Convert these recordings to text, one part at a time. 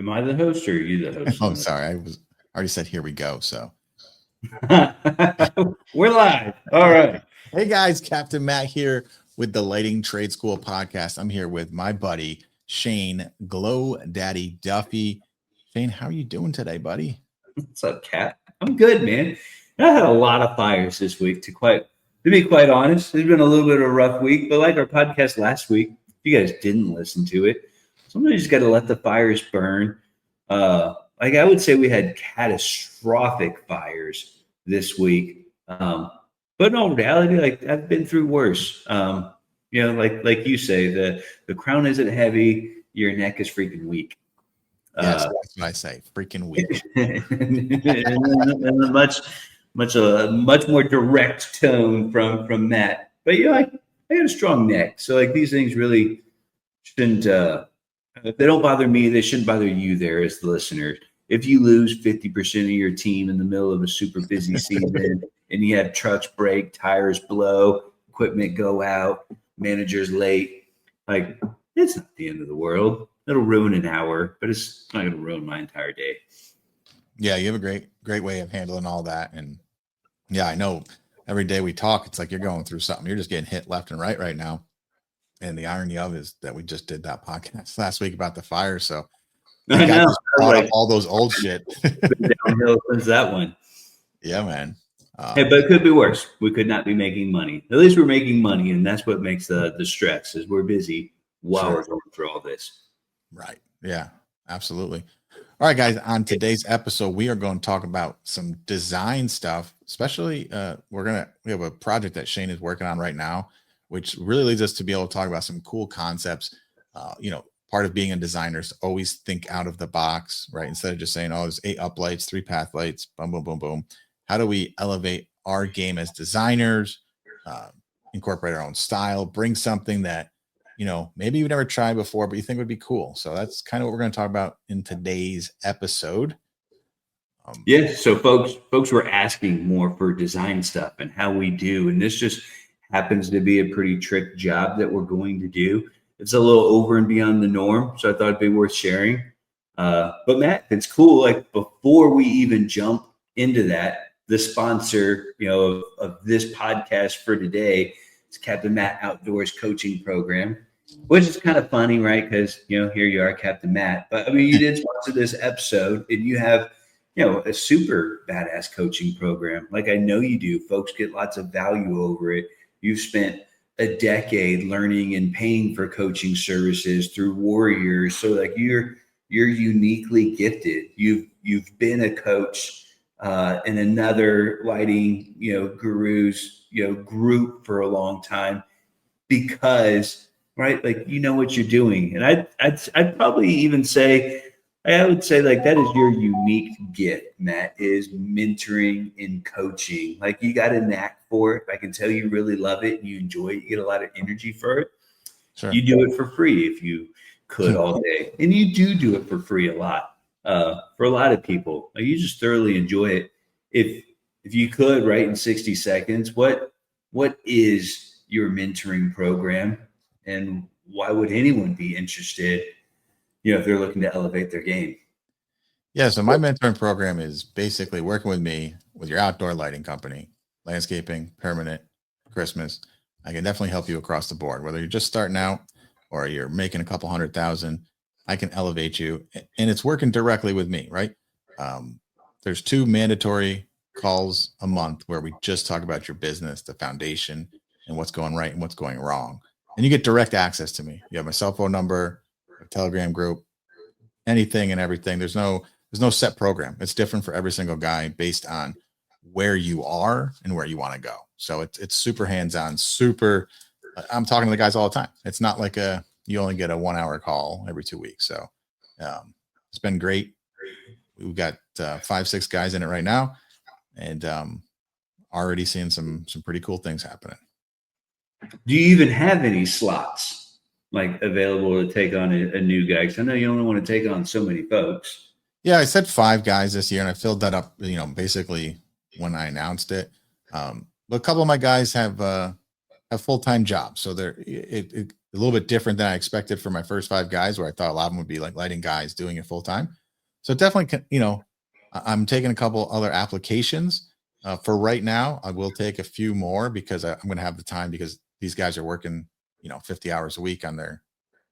Am I the host or are you the host? Oh, sorry. I already said, here we go. So we're live. All right. Hey guys, Captain Matt here with the Lighting Trade School podcast. I'm here with my buddy, Shane, Glow Daddy Duffy. Shane, how are you doing today, buddy? What's up, Cap? I'm good, man. I had a lot of fires this week to be quite honest. It's been a little bit of a rough week, but like our podcast last week, if you guys didn't listen to it, sometimes you just got to let the fires burn. Like I would say we had catastrophic fires this week. But in all reality, like I've been through worse. Like you say, the crown isn't heavy, your neck is freaking weak. Yes, that's what I say. Freaking weak. And a much more direct tone from Matt. But I got a strong neck, so like these things really shouldn't. If they don't bother me, they shouldn't bother you there as the listener. If you lose 50% of your team in the middle of a super busy season and you have trucks break, tires blow, equipment go out, managers late, like it's not the end of the world. It'll ruin an hour, but it's not going to ruin my entire day. Yeah, you have a great way of handling all that. And yeah, I know every day we talk, it's like you're going through something. You're just getting hit left and right now. And the irony of it is that we just did that podcast last week about the fire. So I know. Just brought up all those old shit. Downhill since that one. Yeah, man. Hey, but it could be worse. We could not be making money. At least we're making money, and that's what makes the stress is we're busy while we're going through all this. Right. Yeah, absolutely. All right, guys, on today's episode, we are going to talk about some design stuff, especially we have a project that Shane is working on right now, which really leads us to be able to talk about some cool concepts. Part of being a designer is always think out of the box, right? Instead of just saying, oh, there's 8 up lights, 3 path lights, boom, boom, boom, boom. How do we elevate our game as designers, incorporate our own style, bring something that, maybe you've never tried before, but you think would be cool. So that's kind of what we're going to talk about in today's episode. So folks were asking more for design stuff and how we do. And this just happens to be a pretty trick job that we're going to do. It's a little over and beyond the norm, so I thought it'd be worth sharing. But Matt, it's cool. Like before we even jump into that, the sponsor, of this podcast for today is Captain Matt Outdoors Coaching Program, which is kind of funny, right? Because here you are, Captain Matt. But I mean, you did sponsor this episode, and you have a super badass coaching program. Like I know you do. Folks get lots of value over it. You've spent a decade learning and paying for coaching services through Warriors. So like you're uniquely gifted. You've been a coach in another lighting, gurus, group for a long time because, right. Like, what you're doing. And I'd probably even say, I would say like that is your unique gift, Matt, is mentoring and coaching. Like you got a knack for it. I can tell you really love it and you enjoy it. You get a lot of energy for it. Sure. You do it for free if you could all day. And you do it for free a lot. For a lot of people, like you just thoroughly enjoy it. If you could, right, in 60 seconds, what is your mentoring program and why would anyone be interested if they're looking to elevate their game? Yeah. So my mentoring program is basically working with me with your outdoor lighting company, landscaping, permanent, Christmas. I can definitely help you across the board, whether you're just starting out or you're making a couple 100,000, I can elevate you. And it's working directly with me, right? There's 2 mandatory calls a month where we just talk about your business, the foundation, and what's going right and what's going wrong. And you get direct access to me. You have my cell phone number, a Telegram group, anything and everything. There's no set program. It's different for every single guy based on where you are and where you want to go. So it's super hands-on, super. I'm talking to the guys all the time. It's not like you only get a 1-hour call every 2 weeks. So it's been great. We've got 5-6 guys in it right now, and already seeing some pretty cool things happening. Do you even have any slots like available to take on a new guy? Because I know you only want to take on so many folks. Yeah, I said 5 guys this year, and I filled that up, basically when I announced it. But a couple of my guys have full-time jobs, so as a little bit different than I expected for my first 5 guys, where I thought a lot of them would be like lighting guys doing it full time. So definitely, I'm taking a couple other applications. For right now, I will take a few more because I'm going to have the time, because these guys are working, 50 hours a week on their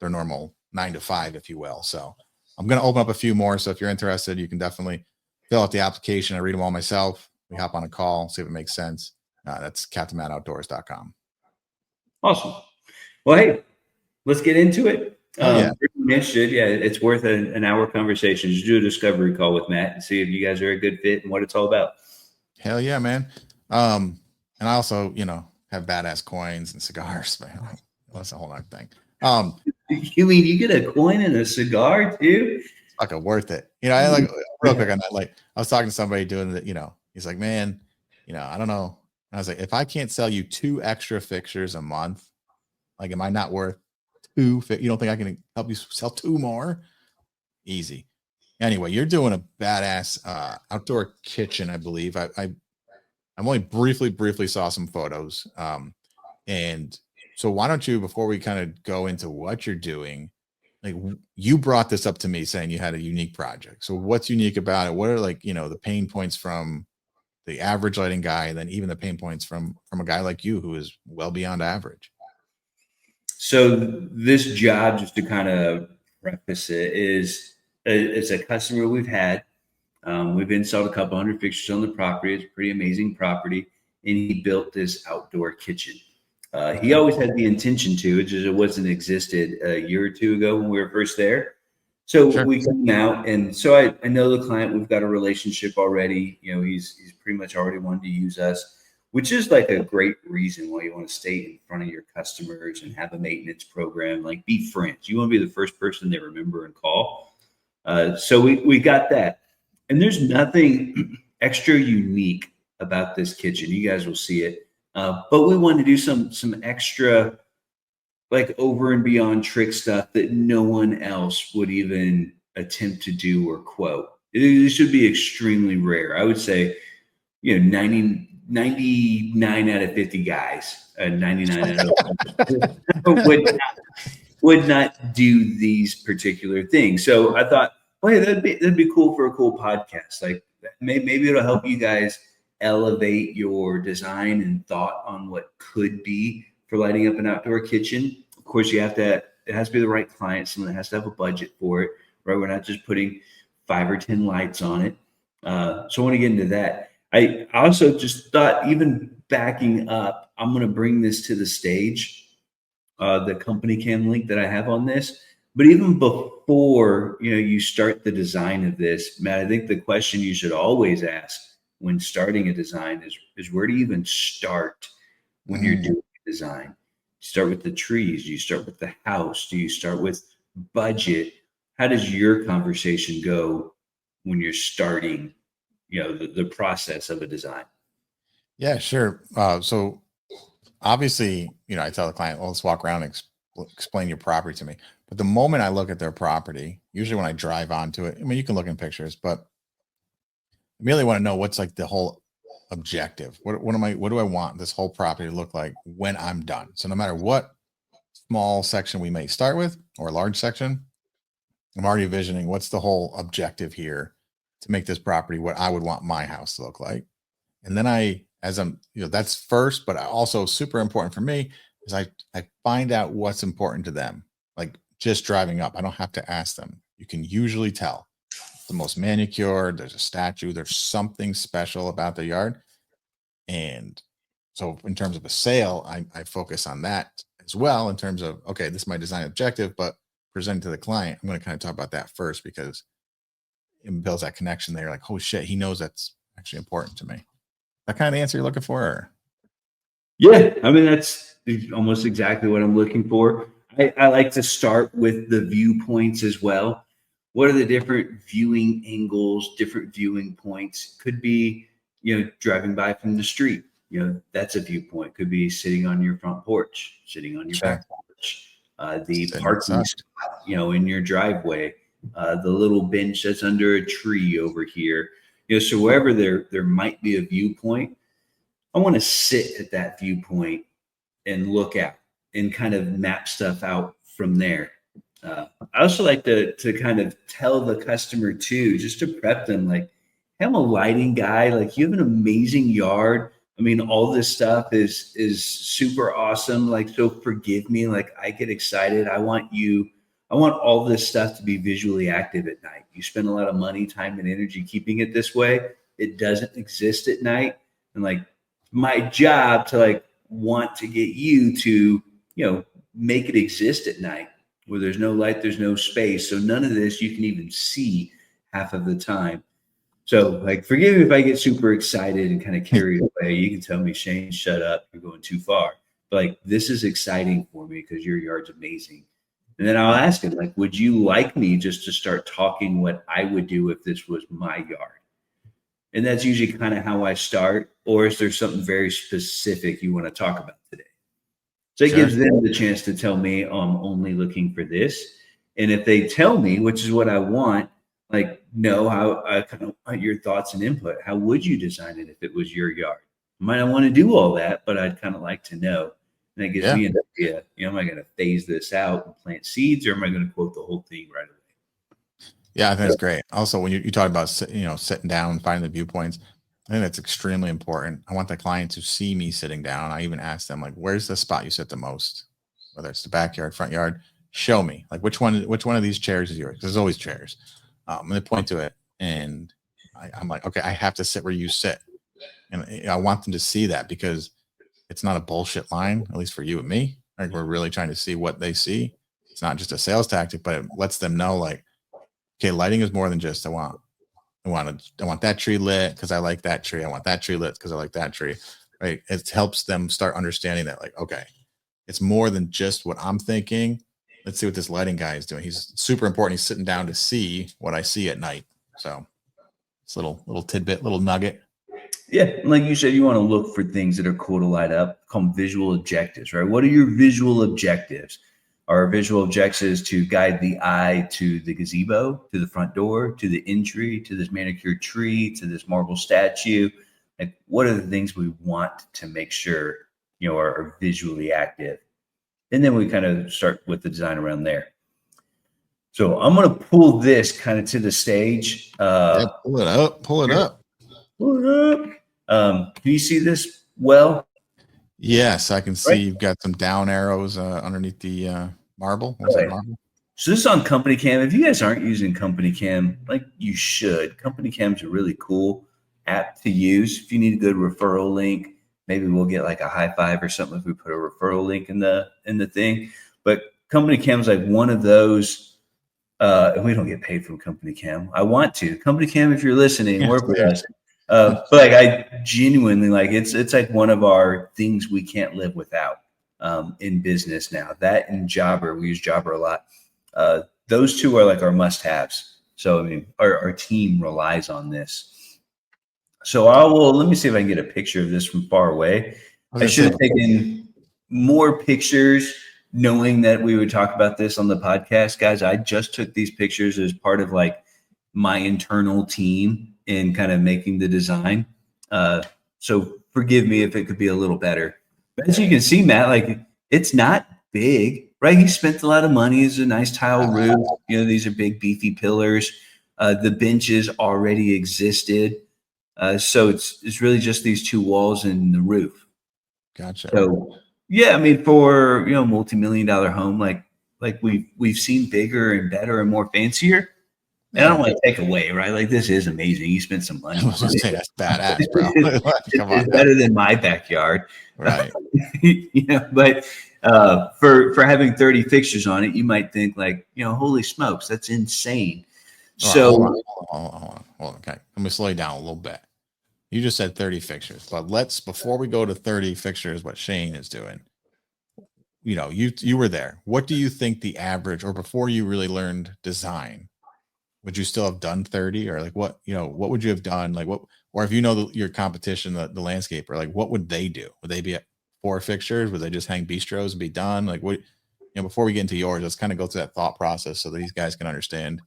normal 9 to 5, if you will. So I'm going to open up a few more. So if you're interested, you can definitely fill out the application. I read them all myself. We hop on a call, see if it makes sense. That's captainmattoutdoors.com. Awesome. Well, hey, let's get into it. Yeah. Interested. Yeah, it's worth an hour conversation. Just do a discovery call with Matt and see if you guys are a good fit and what it's all about. Hell yeah, man. And I also, have badass coins and cigars. Man. That's a whole other thing. You mean you get a coin and a cigar too? It's fucking worth it. I like, real quick on that. Like, I was talking to somebody doing that, he's like, man, I don't know. And I was like, if I can't sell you 2 extra fixtures a month, like, am I not worth 2? You don't think I can help you sell 2 more? Easy. Anyway, you're doing a badass outdoor kitchen, I believe. I'm only briefly saw some photos. And so why don't you, before we kind of go into what you're doing, like, you brought this up to me saying you had a unique project. So what's unique about it? What are, like, the pain points from the average lighting guy, and then even the pain points from a guy like you who is well beyond average? So this job, just to kind of preface it, it's a customer we've had. We've installed a couple hundred fixtures on the property. It's a pretty amazing property, and he built this outdoor kitchen. He always had the intention to, it just, it wasn't existed a year or 2 ago when we were first there. So Sure. we come out, and so I know the client. We've got a relationship already. He's pretty much already wanted to use us, which is like a great reason why you want to stay in front of your customers and have a maintenance program. Like, be friends. You want to be the first person they remember and call. So we got that. And there's nothing extra unique about this kitchen. You guys will see it. But we wanted to do some extra, like, over and beyond trick stuff that no one else would even attempt to do or quote. It should be extremely rare. I would say, 99 out of 50 guys, 99 out of would not do these particular things. So I thought, well, hey, that'd be cool for a cool podcast. Like, maybe it'll help you guys elevate your design and thought on what could be for lighting up an outdoor kitchen. Of course, it has to be the right client, someone that has to have a budget for it, right? We're not just putting 5 or 10 lights on it. So I want to get into that. I also just thought, even backing up, I'm going to bring this to the stage, the company cam link that I have on this. But even before, you start the design of this, Matt, I think the question you should always ask when starting a design is where do you even start when you're doing a design? You start with the trees? Do you start with the house? Do you start with budget? How does your conversation go when you're starting, the process of a design? Yeah, sure. So obviously, I tell the client, well, let's walk around and explain your property to me. But the moment I look at their property, usually when I drive onto it, I mean, you can look in pictures, but I really want to know what's, like, the whole objective. What do I want this whole property to look like when I'm done? So no matter what small section we may start with or a large section, I'm already envisioning what's the whole objective here to make this property what I would want my house to look like. And then that's first, but also super important for me is I find out what's important to them. Like, just driving up, I don't have to ask them. You can usually tell. It's the most manicured, there's a statue, there's something special about the yard. And so in terms of a sale, I focus on that as well, in terms of, okay, this is my design objective, but presenting to the client, I'm going to kind of talk about that first, because it builds that connection there. Like, oh shit, he knows that's actually important to me. That kind of answer you're looking for? Or? Yeah, I mean, that's almost exactly what I'm looking for. I like to start with the viewpoints as well. What are the different viewing angles, different viewing points? Could be, driving by from the street. That's a viewpoint. Could be sitting on your front porch, sitting on your back porch, the parking spot, in your driveway, the little bench that's under a tree over here. So wherever there might be a viewpoint, I want to sit at that viewpoint and look out and kind of map stuff out from there. I also like to kind of tell the customer too, just to prep them, like, hey, I'm a lighting guy. Like, you have an amazing yard. I mean, all this stuff is super awesome. Like, so forgive me. Like, I get excited. I want all this stuff to be visually active at night. You spend a lot of money, time, and energy keeping it this way. It doesn't exist at night. And like, my job to like want to get you to, make it exist at night where there's no light, there's no space. So none of this you can even see half of the time. So like, forgive me if I get super excited and kind of carried away. You can tell me, Shane, shut up. You're going too far. But like, this is exciting for me because your yard's amazing. And then I'll ask him, like, would you like me just to start talking what I would do if this was my yard? And that's usually kind of how I start. Or is there something very specific you want to talk about today? So it gives them the chance to tell me, oh, I'm only looking for this. And if they tell me, which is what I want, like, no, I kind of want your thoughts and input. How would you design it if it was your yard? I might not want to do all that, but I'd kind of like to know. And that gives me an idea. Am I going to phase this out and plant seeds, or am I going to quote the whole thing right away? Yeah, I think it's great. Also, when you talk about, sitting down, finding the viewpoints, I think that's extremely important. I want the client to see me sitting down. I even ask them, like, where's the spot you sit the most? Whether it's the backyard, front yard, show me. Like, which one of these chairs is yours? There's always chairs. And they point to it, and I'm like, okay, I have to sit where you sit. And I want them to see that, because it's not a bullshit line, at least for you and me. Like, we're really trying to see what they see. It's not just a sales tactic, but it lets them know, like, okay, lighting is more than just I want that tree lit because I like that tree. I want that tree lit because I like that tree. Right? It helps them start understanding that, like, okay, it's more than just what I'm thinking. Let's see what this lighting guy is doing. He's super important. He's sitting down to see what I see at night. So it's a little tidbit, little nugget. Yeah, like you said, you want to look for things that are cool to light up, called visual objectives, right? What are your visual objectives? Our visual objectives to guide the eye to the gazebo, to the front door, to the entry, to this manicured tree, to this marble statue. Like, what are the things we want to make sure, are visually active? And then we kind of start with the design around there. So I'm going to pull this kind of to the stage. Pull it up. Pull it up. Can you see this well? Yes, I can see you've got some down arrows underneath the marble. What's that, marble? So this is on Company Cam. If you guys aren't using Company Cam, like, you should. Company Cam's a really cool app to use. If you need a good referral link, maybe we'll get like a high five or something if we put a referral link in the thing. But Company Cam's like one of those. And we don't get paid from Company Cam. I want to. Company Cam, if you're listening, work with us. But like, I genuinely, like, it's like one of our things we can't live without in business now. That and Jobber, we use Jobber a lot. Those two are like our must-haves. So I mean, our team relies on this. So let me see if I can get a picture of this from far away. I should have taken more pictures, knowing that we would talk about this on the podcast, guys. I just took these pictures as part of like my internal team in kind of making the design. So forgive me if it could be a little better. But as you can see, Matt, like, it's not big, right? He spent a lot of money. It's a nice tile roof. These are big, beefy pillars. The benches already existed. So it's really just these two walls and the roof. Gotcha. So yeah, I mean, for multi-million-dollar home, like we've seen bigger and better and more fancier. And I don't want to take away, right? Like, this is amazing. You spent some money. I was going to say, that's badass, bro. Come on, it's better than my backyard, right? But for having 30 fixtures on it, you might think like, holy smokes, that's insane. Hold on. Okay, let me slow you down a little bit. You just said 30 fixtures, but before we go to 30 fixtures, what Shane is doing, you were there. What do you think the average, or before you really learned design, would you still have done 30, or like what would you have done? Like what, or if your competition, the landscaper, like what would they do? Would they be at 4 fixtures? Would they just hang bistros and be done? Like what, before we get into yours, let's kind of go through that thought process so that these guys can understand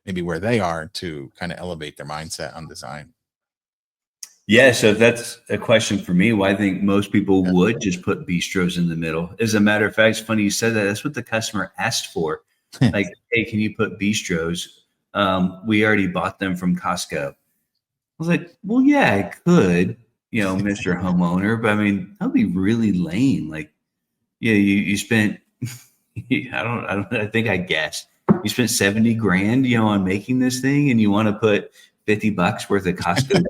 maybe where they are to kind of elevate their mindset on design. Yeah, so if that's a question for me, well, I think most people Yeah. would just put bistros in the middle. As a matter of fact, it's funny you said that. That's what the customer asked for. Like, hey, can you put bistros? We already bought them from Costco. I was like, well, yeah, I could, Mr. Homeowner, but I mean, that'd be really lame. Like, yeah, you spent, I think I guessed you spent 70 grand, on making this thing, and you want to put $50 worth of Costco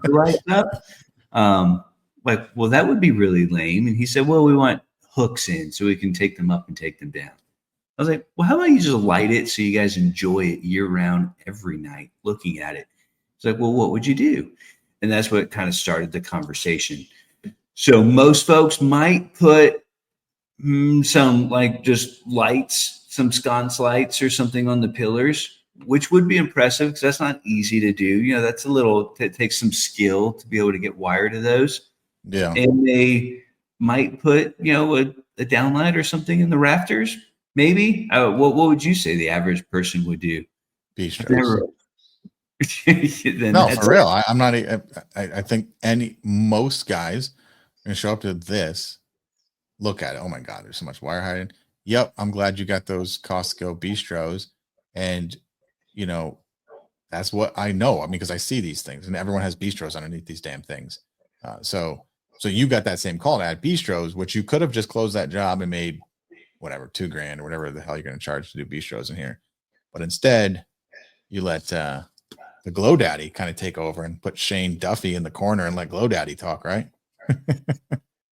lights up. Like, well, that would be really lame. And he said, well, we want hooks in so we can take them up and take them down. I was like, well, how about you just light it so you guys enjoy it year round every night looking at it? It's like, well, what would you do? And that's what kind of started the conversation. So most folks might put some like just lights, some sconce lights or something on the pillars, which would be impressive because that's not easy to do. That's it takes some skill to be able to get wire to those. Yeah. And they might put, a downlight or something in the rafters. Maybe. What would you say the average person would do? Bistros. No, for real. I'm not. I think most guys are gonna show up to this, look at it. Oh my God, there's so much wire hiding. Yep, I'm glad you got those Costco bistros, and that's what I know. I mean, because I see these things, and everyone has bistros underneath these damn things. So you got that same call to add bistros, which you could have just closed that job and made whatever $2 grand or whatever the hell you're going to charge to do bistros in here, but instead you let the Glow Daddy kind of take over and put Shane Duffy in the corner and let Glow Daddy talk, right?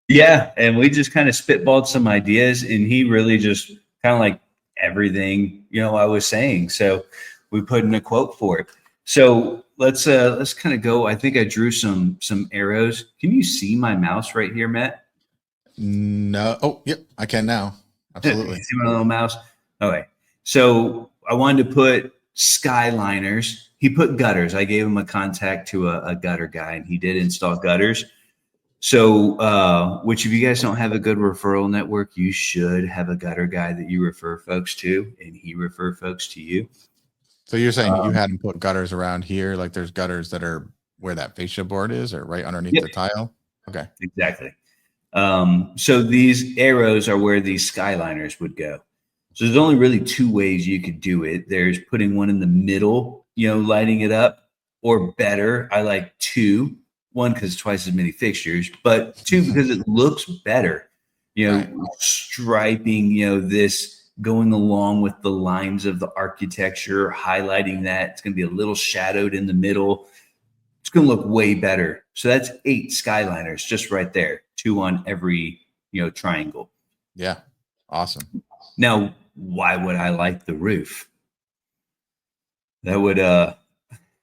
Yeah, and we just kind of spitballed some ideas, and he really just kind of like everything I was saying. So we put in a quote for it. So let's kind of go. I think I drew some arrows. Can you see my mouse right here, Matt? No. Oh, yep, I can now. Absolutely. See my little mouse. Okay. So I wanted to put skyliners. He put gutters. I gave him a contact to a gutter guy, and he did install gutters. So, which if you guys don't have a good referral network, you should have a gutter guy that you refer folks to, and he refer folks to you. So you're saying you had him put gutters around here, like there's gutters that are where that fascia board is, or right underneath the tile? Okay. Exactly. So these arrows are where these skyliners would go. So there's only really two ways you could do it. There's putting one in the middle, lighting it up, or better, I like two. One, because twice as many fixtures, but two, because it looks better, right. Striping, this going along with the lines of the architecture, highlighting that. It's going to be a little shadowed in the middle. It's going to look way better. So that's 8 skyliners just right there, 2 on every, triangle. Yeah. Awesome. Now, why would I like the roof? That would,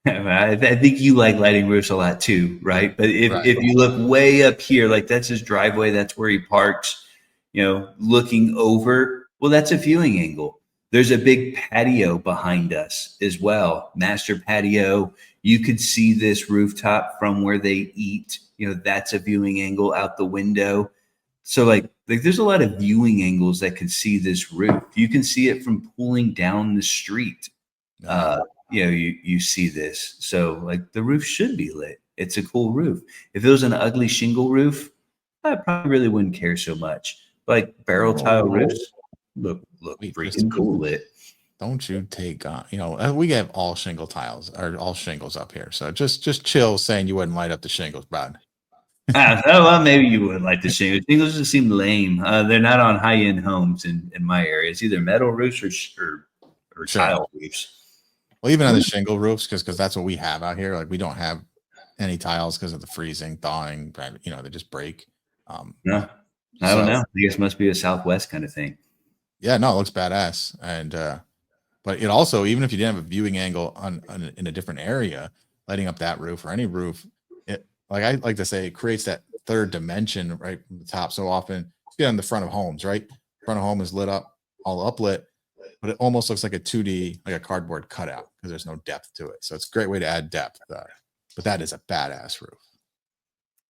I think you like lighting roofs a lot too, right? But if you look way up here, like that's his driveway, that's where he parks, looking over, well, that's a viewing angle. There's a big patio behind us as well, master patio. You could see this rooftop from where they eat, that's a viewing angle out the window. So like there's a lot of viewing angles that could see this roof. You can see it from pulling down the street. You see this. So like the roof should be lit. It's a cool roof. If it was an ugly shingle roof, I probably really wouldn't care so much. Like barrel tile roofs look freaking cool lit. Don't you take on, we have all shingle tiles or all shingles up here. So just chill saying you wouldn't light up the shingles, bud. Well, maybe you would like the shingles. Shingles just seem lame. They're not on high-end homes in my area. It's either metal roofs or tile roofs. Well, even on the shingle roofs, because that's what we have out here. Like we don't have any tiles because of the freezing, thawing. They just break. No, I don't know. I guess it must be a Southwest kind of thing. Yeah, no, it looks badass. And but it also, even if you didn't have a viewing angle in a different area, lighting up that roof or any roof, it, like I like to say, it creates that third dimension right from the top. So often, you get on the front of homes, right? Front of home is lit up, all uplit. But it almost looks like a 2D, like a cardboard cutout, because there's no depth to it. So it's a great way to add depth. But that is a badass roof.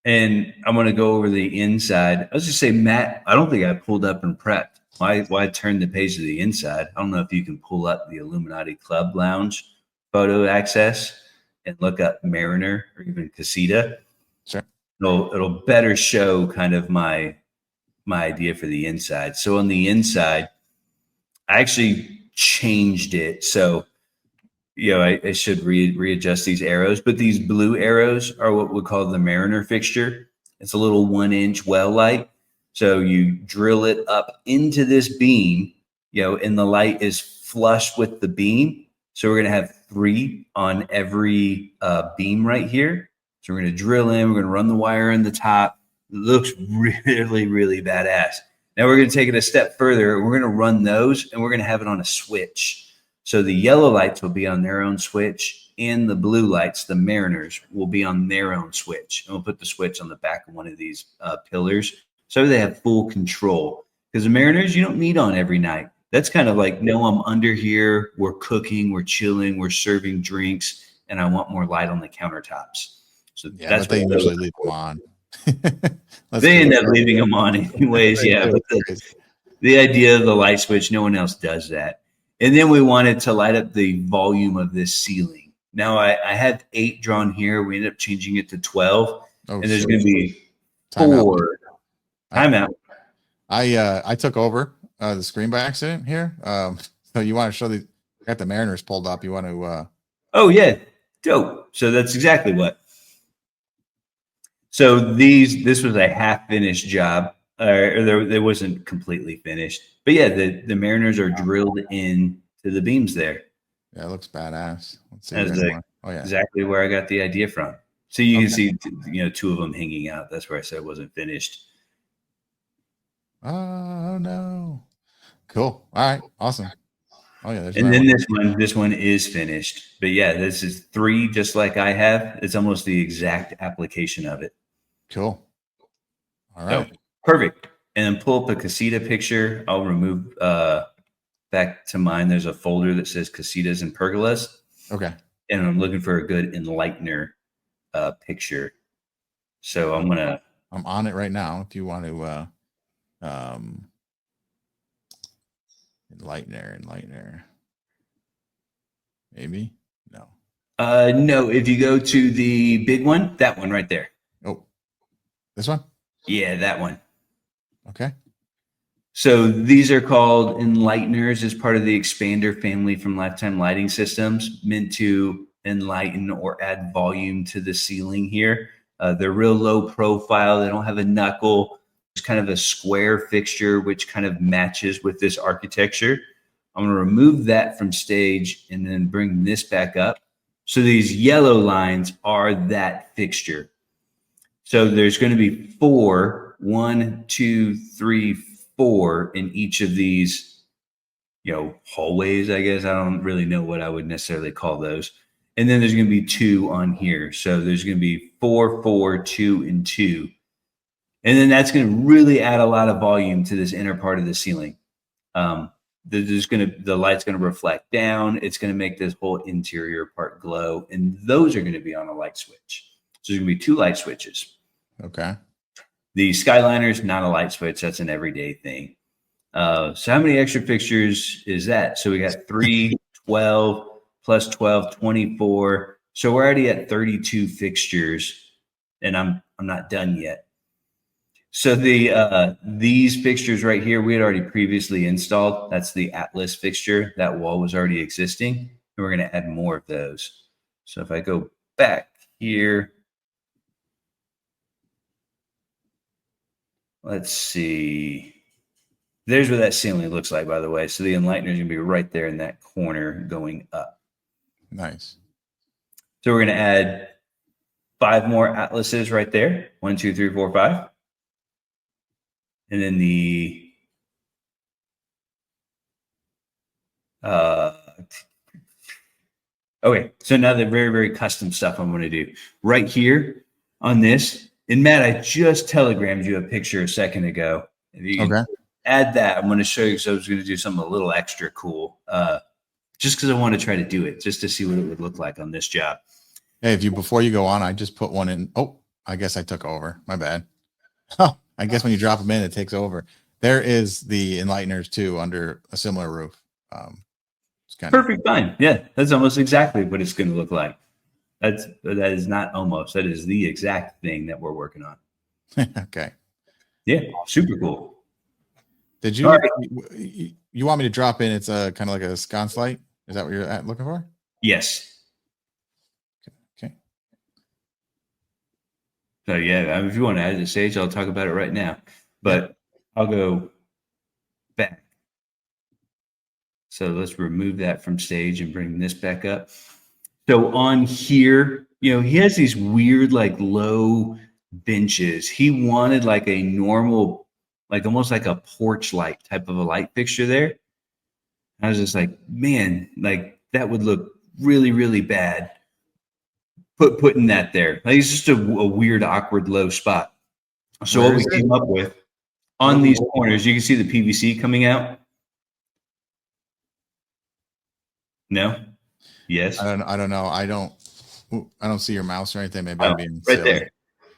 And I'm going to go over the inside. I was just say, Matt, I don't think I pulled up and prepped. Why turn the page to the inside? I don't know if you can pull up the Illuminati Club Lounge photo access and look up Mariner or even Casita. It'll better show kind of my idea for the inside. So on the inside, I actually changed it. So, I should readjust these arrows, but these blue arrows are what we call the Mariner fixture. It's a little 1-inch well light. So you drill it up into this beam, and the light is flush with the beam. So we're going to have 3 on every beam right here. So we're going to drill in, we're going to run the wire in the top. It looks really, really badass. Now we're going to take it a step further. We're going to run those and we're going to have it on a switch. So the yellow lights will be on their own switch and the blue lights, the Mariners, will be on their own switch. And we'll put the switch on the back of one of these pillars so they have full control. Because the Mariners, you don't need on every night. That's kind of like, no, I'm under here. We're cooking, we're chilling, we're serving drinks, and I want more light on the countertops. So that's what they usually leave them on. They end up leaving them on anyways. Yeah. But the idea of the light switch, no one else does that. And then we wanted to light up the volume of this ceiling. Now I had 8 drawn here. We ended up changing it to 12. And there's going to be 4. Timeout. I took over the screen by accident here. So you want to show I got the Mariners pulled up. You want to Oh yeah. Dope. So that's exactly what. So this was a half finished job. There wasn't completely finished. But yeah, the Mariners are drilled in to the beams there. Yeah, it looks badass. Let's see. Exactly where I got the idea from. So you can see, 2 of them hanging out. That's where I said it wasn't finished. Oh no! Cool. All right. Awesome. Oh yeah. And then this one is finished. But yeah, this is 3 just like I have. It's almost the exact application of it. Cool. All right. So, perfect. And then pull up a casita picture. I'll remove back to mine. There's a folder that says casitas and pergolas. Okay. And I'm looking for a good Enlightener picture. So I'm on it right now. If you want to Enlightener. Maybe? No. No, if you go to the big one, that one right there. Oh. This one? Yeah, that one. Okay. So these are called Enlighteners as part of the Expander family from Lifetime Lighting Systems, meant to enlighten or add volume to the ceiling here. They're real low profile. They don't have a knuckle. It's kind of a square fixture, which kind of matches with this architecture. I'm going to remove that from stage and then bring this back up. So these yellow lines are that fixture. So there's going to be 4, 1, 2, 3, 4 in each of these, hallways, I guess. I don't really know what I would necessarily call those. And then there's going to be 2 on here. So there's going to be 4, 4, 2, and 2. And then that's going to really add a lot of volume to this inner part of the ceiling. The light's going to reflect down. It's going to make this whole interior part glow. And those are going to be on a light switch. So there's going to be 2 light switches. Okay. The Skyliner's not a light switch. That's an everyday thing. So how many extra fixtures is that? So we got 3, 12, plus 12, 24. So we're already at 32 fixtures, and I'm not done yet. So these fixtures right here, we had already previously installed. That's the Atlas fixture. That wall was already existing, and we're going to add more of those. So if I go back here, let's see. There's what that ceiling looks like, by the way. So the Enlightener is going to be right there in that corner going up. Nice. So we're going to add 5 more Atlases right there. 1, 2, 3, 4, 5. And then the okay, so now the very, very custom stuff I'm going to do right here on this. And Matt, I just telegrammed you a picture a second ago. If you can add that, I'm going to show you. So I was going to do something a little extra cool, just because I want to try to do it, just to see what it would look like on this job. Hey, before you go on, I just put one in. Oh, I guess I took over. My bad. Oh, I guess when you drop them in, it takes over. There is the Enlighteners too under a similar roof. It's kind perfect. Fine. Yeah, that's almost exactly what it's going to look like. That is not almost. That is the exact thing that we're working on. Okay. Yeah, super cool. Did you you want me to drop in? It's a kind of like a sconce light. Is that what you're looking for? Yes. Okay. So yeah, if you want to add to the stage, I'll talk about it right now. But I'll go back. So let's remove that from stage and bring this back up. So on here, he has these weird, like low benches. He wanted like a normal, like almost like a porch light type of a light fixture there. I was just like, man, like that would look really, really bad. Putting that there. Like it's just a weird, awkward, low spot. So what we came up with on these corners, you can see the PVC coming out. No? Yes. I don't know. I don't see your mouse or anything. Maybe I'm being right silly. there.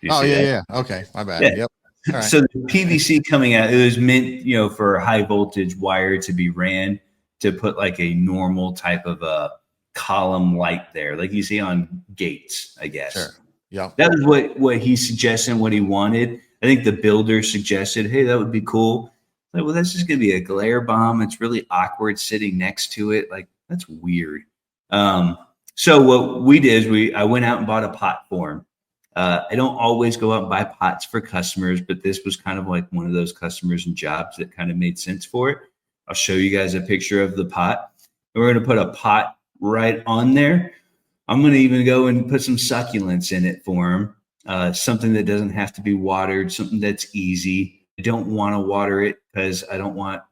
Oh yeah. Okay, my bad. Yeah. Yep. All right. So the PVC coming out, it was meant, for high voltage wire to be ran to put like a normal type of a column light there, like you see on gates, I guess. Sure. Yeah. That was what he suggested, what he wanted. I think the builder suggested, hey, that would be cool. Like, well, that's just going to be a glare bomb. It's really awkward sitting next to it. Like, that's weird. So what we did is I went out and bought a pot for him. I don't always go out and buy pots for customers, but this was kind of like one of those customers and jobs that kind of made sense for it. I'll show you guys a picture of the pot. And we're going to put a pot right on there. I'm going to even go and put some succulents in it for him. Something that doesn't have to be watered, something that's easy. I don't want to water it because I don't want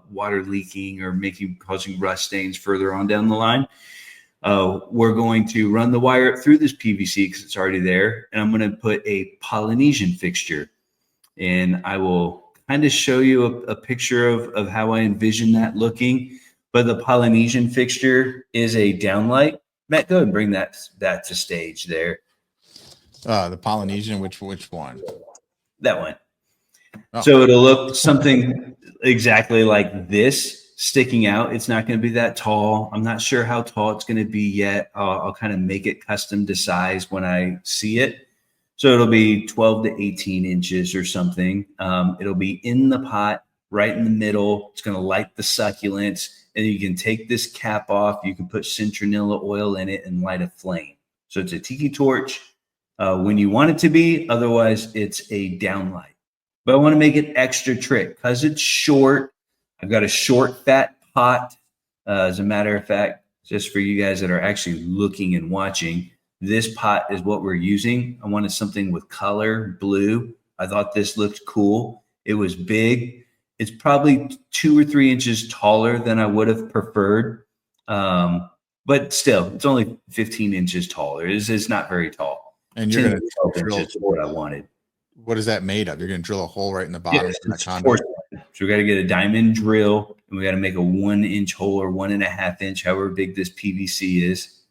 water leaking or causing rust stains further on down the line. We're going to run the wire through this PVC because it's already there. And I'm going to put a Polynesian fixture. And I will kind of show you a picture of how I envision that looking. But the Polynesian fixture is a downlight. Matt, go ahead and bring that to stage there. The Polynesian, which one? That one. Oh. So it'll look something exactly like this sticking out. It's not going to be that tall. I'm not sure how tall it's going to be yet. I'll kind of make it custom to size when I see it. So it'll be 12 to 18 inches or something. It'll be in the pot right in the middle. It's going to light the succulents. And you can take this cap off. You can put citronella oil in it and light a flame. So it's a tiki torch when you want it to be. Otherwise, it's a downlight. But I want to make it extra trick because it's short. I've got a short, fat pot. As a matter of fact, just for you guys that are actually looking and watching, this pot is what we're using. I wanted something with color, blue. I thought this looked cool. It was big. It's probably 2 or 3 inches taller than I would have preferred. But still, it's only 15 inches taller. It's not very tall. And you're going to drill what I wanted. What is that made of? You're going to drill a hole right in the bottom of that conduit. So we got to get a diamond drill, and we got to make a 1-inch hole or 1.5 inch, however big this PVC is.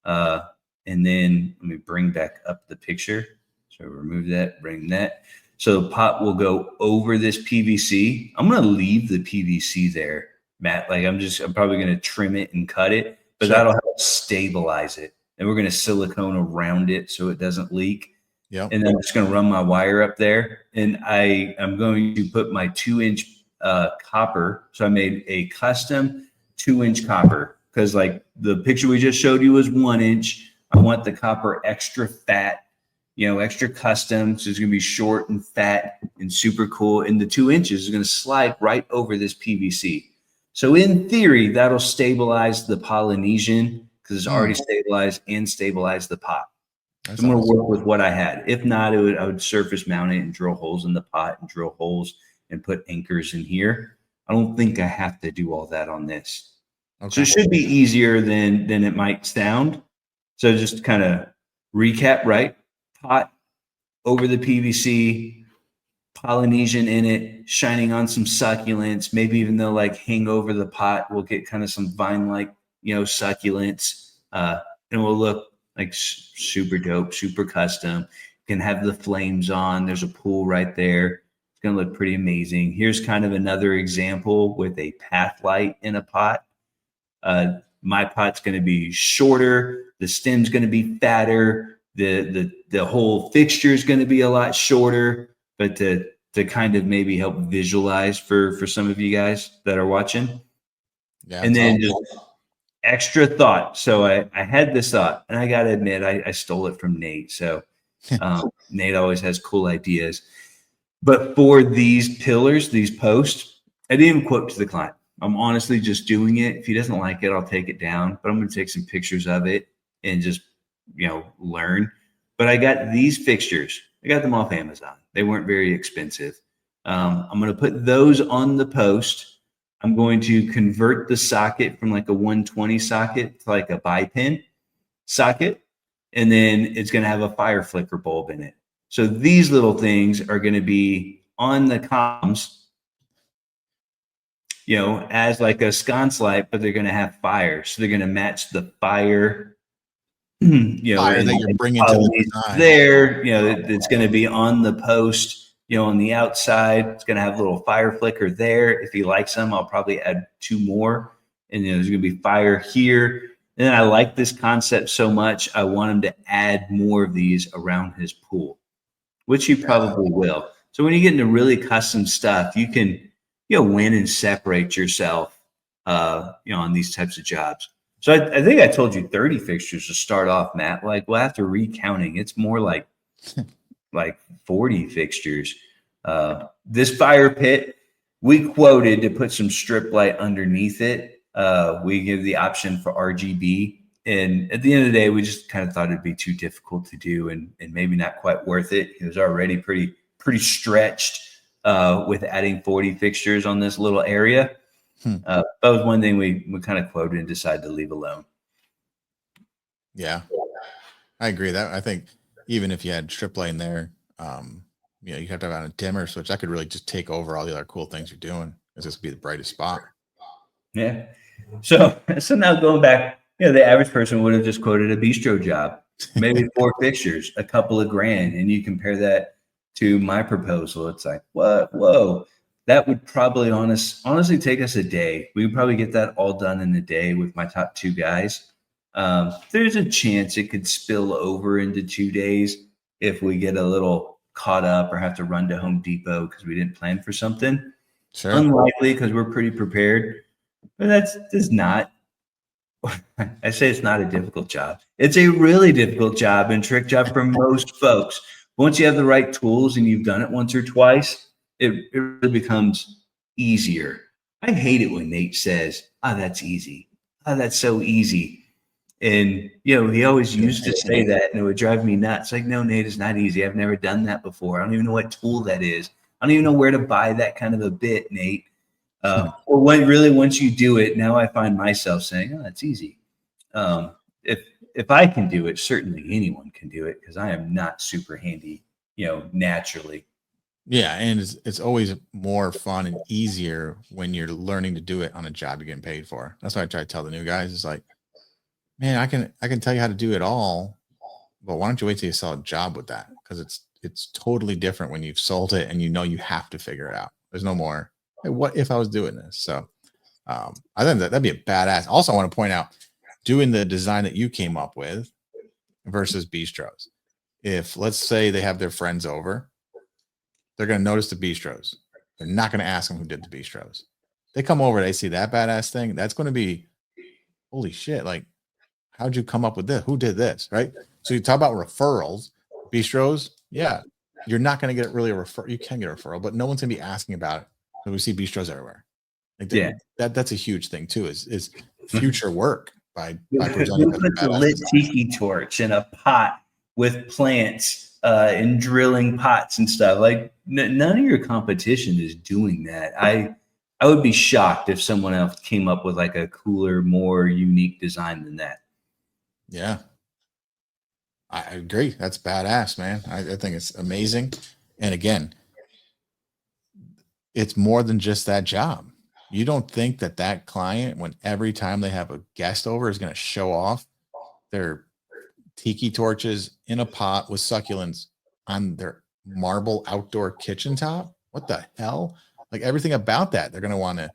And then let me bring back up the picture. So remove that, bring that. So the pot will go over this PVC. I'm going to leave the PVC there, Matt. Like I'm probably going to trim it and cut it, but that'll help stabilize it. And we're going to silicone around it so it doesn't leak. Yep. And then I'm just going to run my wire up there. And I'm going to put my 2-inch copper. So I made a custom 2-inch copper because like the picture we just showed you was 1 inch. I want the copper extra fat, extra custom. So it's going to be short and fat and super cool. And the 2 inches is going to slide right over this PVC. So in theory, that'll stabilize the Polynesian because it's already stabilized and stabilize the pot. So I'm going to work with what I had. If not, I would surface mount it and drill holes in the pot and drill holes and put anchors in here. I don't think I have to do all that on this. Okay. So it should be easier than it might sound. So just kind of recap, right? Pot over the PVC, Polynesian in it, shining on some succulents. Maybe even though like hang over the pot, we'll get kind of some vine-like, succulents. And we'll look like super dope, super custom. You can have the flames on. There's a pool right there. It's going to look pretty amazing. Here's kind of another example with a path light in a pot. My pot's going to be shorter. The stem's going to be fatter. The whole fixture is going to be a lot shorter. But to kind of maybe help visualize for some of you guys that are watching. Yeah. And then just extra thought. So I had this thought, and I got to admit, I stole it from Nate. So Nate always has cool ideas. But for these pillars, these posts, I didn't even quote to the client. I'm honestly just doing it. If he doesn't like it, I'll take it down. But I'm going to take some pictures of it and just, learn. But I got these fixtures. I got them off Amazon. They weren't very expensive. I'm going to put those on the post. I'm going to convert the socket from like a 120 socket to like a bipin socket. And then it's going to have a fire flicker bulb in it. So these little things are going to be on the comms, as like a sconce light, but they're going to have fire. So they're going to match the fire, fire that you're bringing to the design. There, it's going to be on the post, on the outside. It's going to have a little fire flicker there. If he likes them, I'll probably add 2 more. And there's going to be fire here. And then I like this concept so much, I want him to add more of these around his pool, which he probably will. So when you get into really custom stuff, you can, win and separate yourself, on these types of jobs. So I think I told you 30 fixtures to start off, Matt. Like, well, after recounting, it's more like 40 fixtures. This fire pit, we quoted to put some strip light underneath it. We give the option for RGB. And at the end of the day, we just kind of thought it'd be too difficult to do and maybe not quite worth it. It was already pretty stretched with adding 40 fixtures on this little area. That was one thing we kind of quoted and decided to leave alone. Yeah, I agree. That I think even if you had strip light in there, you have to have on a dimmer switch. That could really just take over all the other cool things you're doing. It's just be the brightest spot. Yeah. So now going back, the average person would have just quoted a bistro job, maybe 4 fixtures, a couple of grand, and you compare that to my proposal. It's like, what? Whoa. That would probably honestly take us a day. We would probably get that all done in a day with my top 2 guys. There's a chance it could spill over into 2 days if we get a little caught up or have to run to Home Depot because we didn't plan for something. Sure. Unlikely because we're pretty prepared. But that's not, I say it's not a difficult job. It's a really difficult job and trick job for most folks. Once you have the right tools and you've done it once or twice, it really becomes easier. I hate it when Nate says, "Oh, that's easy. Oh, that's so easy." And, he always used to say that and it would drive me nuts. Like, no, Nate, it's not easy. I've never done that before. I don't even know what tool that is. I don't even know where to buy that kind of a bit, Nate. Or once you do it, now I find myself saying, "Oh, that's easy." If I can do it, certainly anyone can do it because I am not super handy, naturally. Yeah, and it's always more fun and easier when you're learning to do it on a job you're getting paid for. That's why I try to tell the new guys. It's like, man, I can tell you how to do it all, but why don't you wait till you sell a job with that? Because it's totally different when you've sold it and you have to figure it out. There's no more, hey, what if I was doing this? So I think that'd be a badass. Also, I want to point out, doing the design that you came up with versus bistros. If let's say they have their friends over, they're going to notice the bistros. They're not going to ask them who did the bistros. They come over, they see that badass thing. That's going to be, holy shit. Like, how'd you come up with this? Who did this? Right. So you talk about referrals, bistros. Yeah. You're not going to get really a referral. You can get a referral, but no one's going to be asking about it. So we see bistros everywhere. Like that's a huge thing too, is future work by presenting the lit tiki torch in a pot with plants and drilling pots and stuff. Like none of your competition is doing that. I would be shocked if someone else came up with like a cooler, more unique design than that. Yeah, I agree. That's badass, man. I think it's amazing. And again, it's more than just that job. You don't think that client, when every time they have a guest over, is going to show off their tiki torches in a pot with succulents on their marble outdoor kitchen top? What the hell? Like, everything about that, they're going to want to,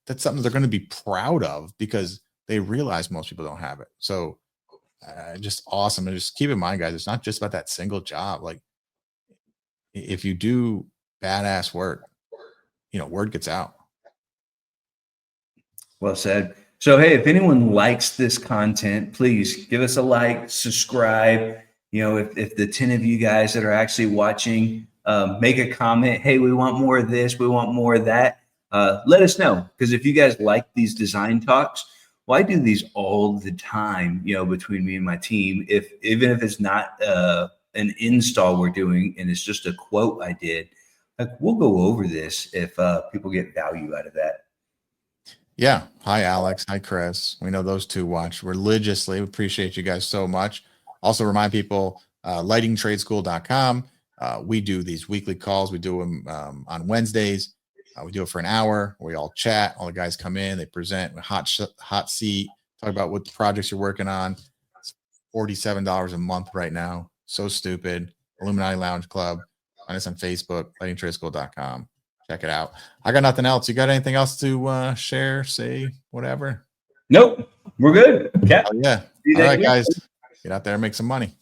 that's something they're going to be proud of because they realize most people don't have it. So just awesome. And just keep in mind, guys, it's not just about that single job. Like if you do badass work, word gets out. Well said. So, hey, if anyone likes this content, please give us a like, subscribe. If the 10 of you guys that are actually watching make a comment, hey, we want more of this, we want more of that, let us know. Because if you guys like these design talks, well, I do these all the time, between me and my team. Even if it's not an install we're doing and it's just a quote I did, like we'll go over this if people get value out of that. Yeah. Hi, Alex. Hi, Chris. We know those two watch religiously. We appreciate you guys so much. Also remind people, lightingtradeschool.com. We do these weekly calls. We do them on Wednesdays. We do it for an hour. We all chat. All the guys come in. They present hot seat, talk about what projects you're working on. It's $47 a month right now. So stupid. Illuminati Lounge Club. Find us on Facebook, lightingtradeschool.com. Check it out. I got nothing else. You got anything else to share, say, whatever? Nope. We're good. Yeah. Oh, yeah. All right, guys. Get out there and make some money.